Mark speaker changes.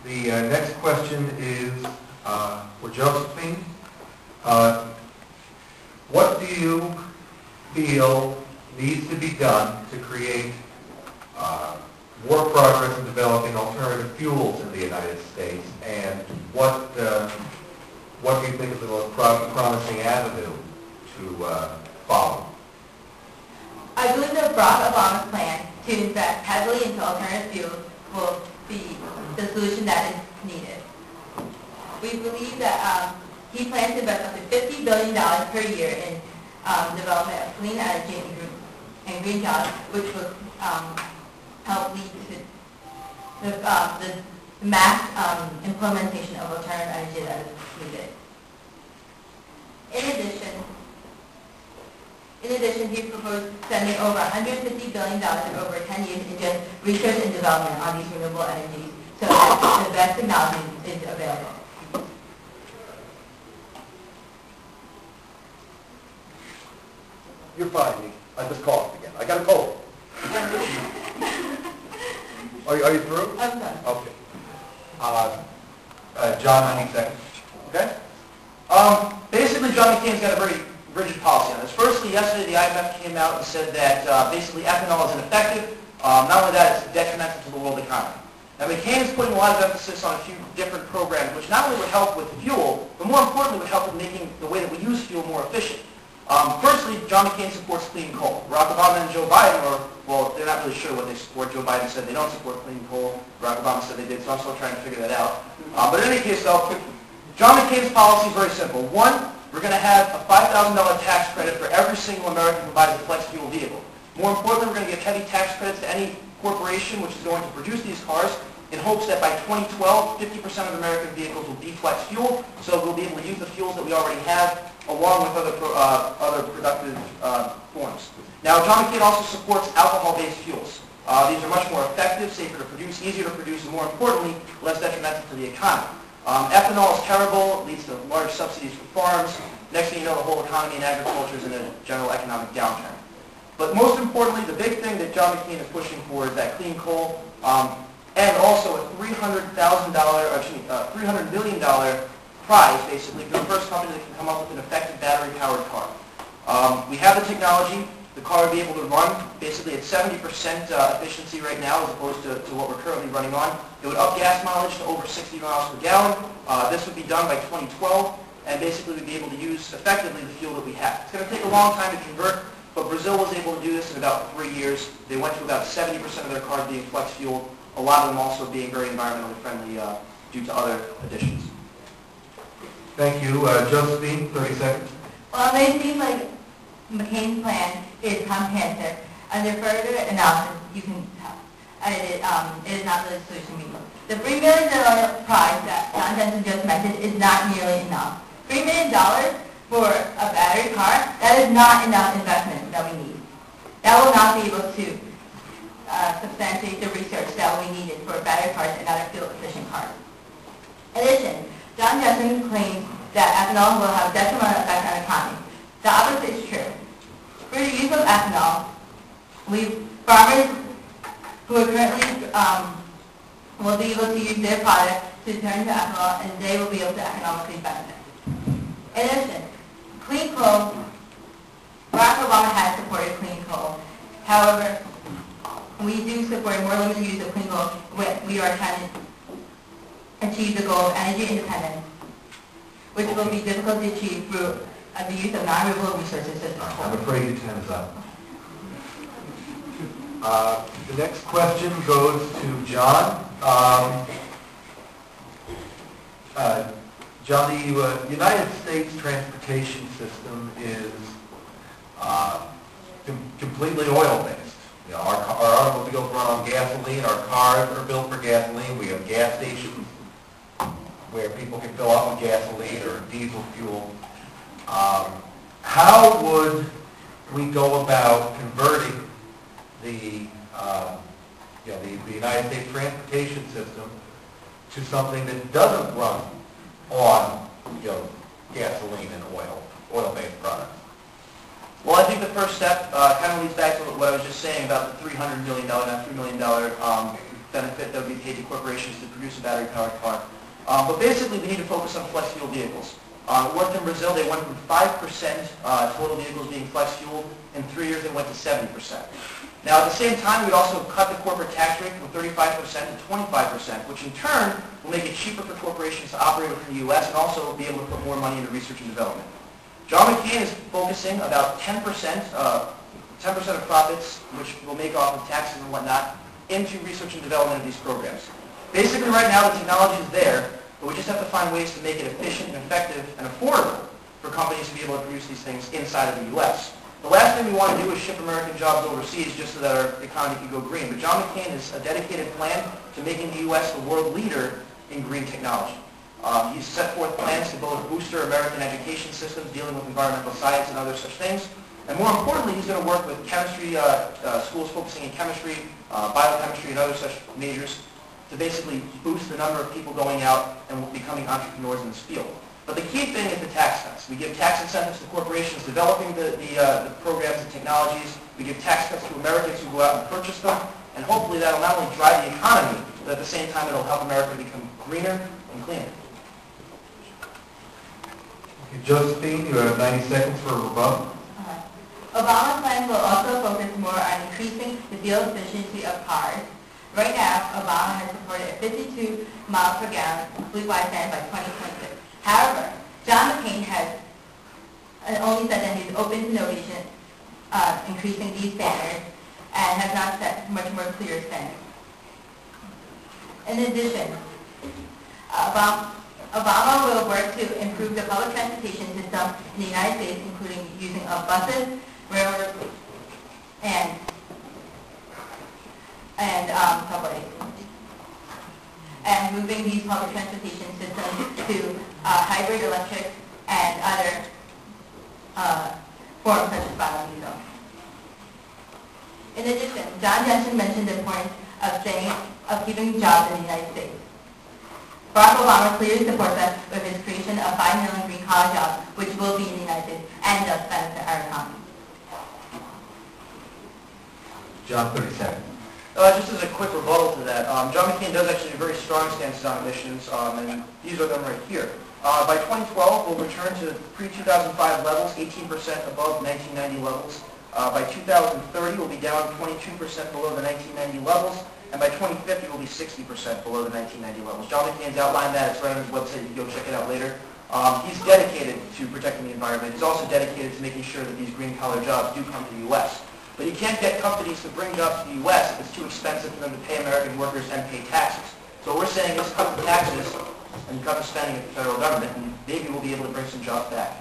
Speaker 1: The next question is for Josephine. What do you feel needs to be done to create more progress in developing alternative fuels in the United States, and what do you think is the most promising avenue to follow?
Speaker 2: I believe the Barack Obama's plan to invest heavily into alternative fuels will be the solution that is needed. We believe that he plans to invest up to $50 billion per year in development of clean energy and green jobs, which will help lead to the mass implementation of alternative energy that is needed. In addition, he proposed spending over $150 billion over 10 years in just research and development on these renewable energies so that the best technology is available.
Speaker 1: You're fine. I just coughed again. I got a cold. Are you through?
Speaker 2: I'm done.
Speaker 1: Okay. John, 90 seconds.
Speaker 3: Okay. Basically, John McCain's got a very rigid policy on this. Firstly, yesterday the IMF came out and said that basically ethanol is ineffective. Not only that, it's detrimental to the world economy. Now, McCain is putting a lot of emphasis on a few different programs, which not only would help with fuel, but more importantly would help with making the way that we use fuel more efficient. Firstly, John McCain supports clean coal. Barack Obama and Joe Biden well, they're not really sure what they support. Joe Biden said they don't support clean coal. Barack Obama said they did, so I'm still trying to figure that out. But in any case, though, John McCain's policy is very simple. One, we're going to have a $5,000 tax credit for every single American who buys a flex fuel vehicle. More importantly, we're going to give heavy tax credits to any corporation which is going to produce these cars in hopes that by 2012, 50% of American vehicles will be flex fuel, so we'll be able to use the fuels that we already have along with other productive forms. Now, John McCain also supports alcohol-based fuels. These are much more effective, safer to produce, easier to produce, and more importantly, less detrimental to the economy. Ethanol is terrible. It leads to large subsidies for farms. Next thing you know, the whole economy and agriculture is in a general economic downturn. But most importantly, the big thing that John McCain is pushing for is that clean coal and also a $300 million prize, basically, for the first company that can come up with an effective battery-powered car. We have the technology. The car would be able to run basically at 70% efficiency right now as opposed to what we're currently running on. It would up gas mileage to over 60 miles per gallon. This would be done by 2012, and basically we'd be able to use effectively the fuel that we have. It's going to take a long time to convert, but Brazil was able to do this in about 3 years. They went to about 70% of their cars being flex fuel, a lot of them also being very environmentally friendly due to other additions.
Speaker 1: Thank you. Josephine, 30 seconds.
Speaker 2: Well, it may seem like McCain's plan is comprehensive. Under further analysis, you can tell it is not the solution we need. The $3 million prize that John Jensen just mentioned is not nearly enough. $3 million for a battery car, that is not enough investment that we need. That will not be able to substantiate the research that we needed for battery cars and other fuel-efficient cars. In addition, John Jensen claims that ethanol will have a detrimental effect on the economy. The opposite is true. Through the use of ethanol, farmers who are currently will be able to use their product to turn to ethanol, and they will be able to economically benefit. In addition, clean coal, Barack Obama has supported clean coal. However, we do support more limited use of clean coal when we are trying to achieve the goal of energy independence, which will be difficult to achieve through the use of non-renewable resources such as coal.
Speaker 1: I'm afraid your time is up. The next question goes to John. John, the United States transportation system is completely oil-based. You know, our automobiles run on gasoline. Our cars are built for gasoline. We have gas stations where people can fill up with gasoline or diesel fuel. How would we go about converting the United States transportation system to something that doesn't run on gasoline and oil-based products?
Speaker 3: Well, I think the first step kind of leads back to what I was just saying about the $300 million, not $3 million benefit that would be paid to corporations to produce a battery-powered car. But basically, we need to focus on flex fuel vehicles. It worked in Brazil. They went from 5% total vehicles being flex fueled. In 3 years, they went to 70%. Now, at the same time, we'd also cut the corporate tax rate from 35% to 25%, which in turn will make it cheaper for corporations to operate within the U.S. and also be able to put more money into research and development. John McCain is focusing about 10% of profits, which we'll make off of taxes and whatnot, into research and development of these programs. Basically, right now, the technology is there, but we just have to find ways to make it efficient and effective and affordable for companies to be able to produce these things inside of the U.S. The last thing we want to do is ship American jobs overseas just so that our economy can go green. But John McCain has a dedicated plan to making the U.S. the world leader in green technology. He's set forth plans to both boost our American education systems, dealing with environmental science and other such things. And more importantly, he's going to work with chemistry, schools focusing in chemistry, biochemistry, and other such majors to basically boost the number of people going out and becoming entrepreneurs in this field. But the key thing is the tax cuts. We give tax incentives to corporations developing the programs and technologies. We give tax cuts to Americans who go out and purchase them. And hopefully that will not only drive the economy, but at the same time it will help America become greener and cleaner.
Speaker 1: Okay, Josephine, you have 90 seconds for a rebuttal.
Speaker 2: Obama's plan will also focus more on increasing the fuel efficiency of cars. Right now, Obama has supported a 52 miles per gallon fleet-wide standard by 2026. However, John McCain has only said that he's open to innovation, increasing these standards, and has not set much more clear standards. In addition, Obama will work to improve the public transportation system in the United States, including using of buses, railroads, and subways, and moving these public transportation systems to hybrid, electric, and other forms such as biodiesel. In addition, John Jensen mentioned the importance of keeping jobs in the United States. Barack Obama clearly supports us with his creation of 5 million green-collar jobs, which will be in the United States and does benefit our economy.
Speaker 1: John, 30 seconds.
Speaker 3: Just as a quick rebuttal to that, John McCain does actually have very strong stances on emissions, and these are them right here. By 2012, we'll return to pre-2005 levels, 18% above 1990 levels. By 2030, we'll be down 22% below the 1990 levels, and by 2050, we'll be 60% below the 1990 levels. John McCain's outlined that. It's right on his website. You can go check it out later. He's dedicated to protecting the environment. He's also dedicated to making sure that these green-collar jobs do come to the U.S. But you can't get companies to bring jobs to the U.S. if it's too expensive for them to pay American workers and pay taxes. So what we're saying is cut the taxes and cut the spending of the federal government, and maybe we'll be able to bring some jobs back.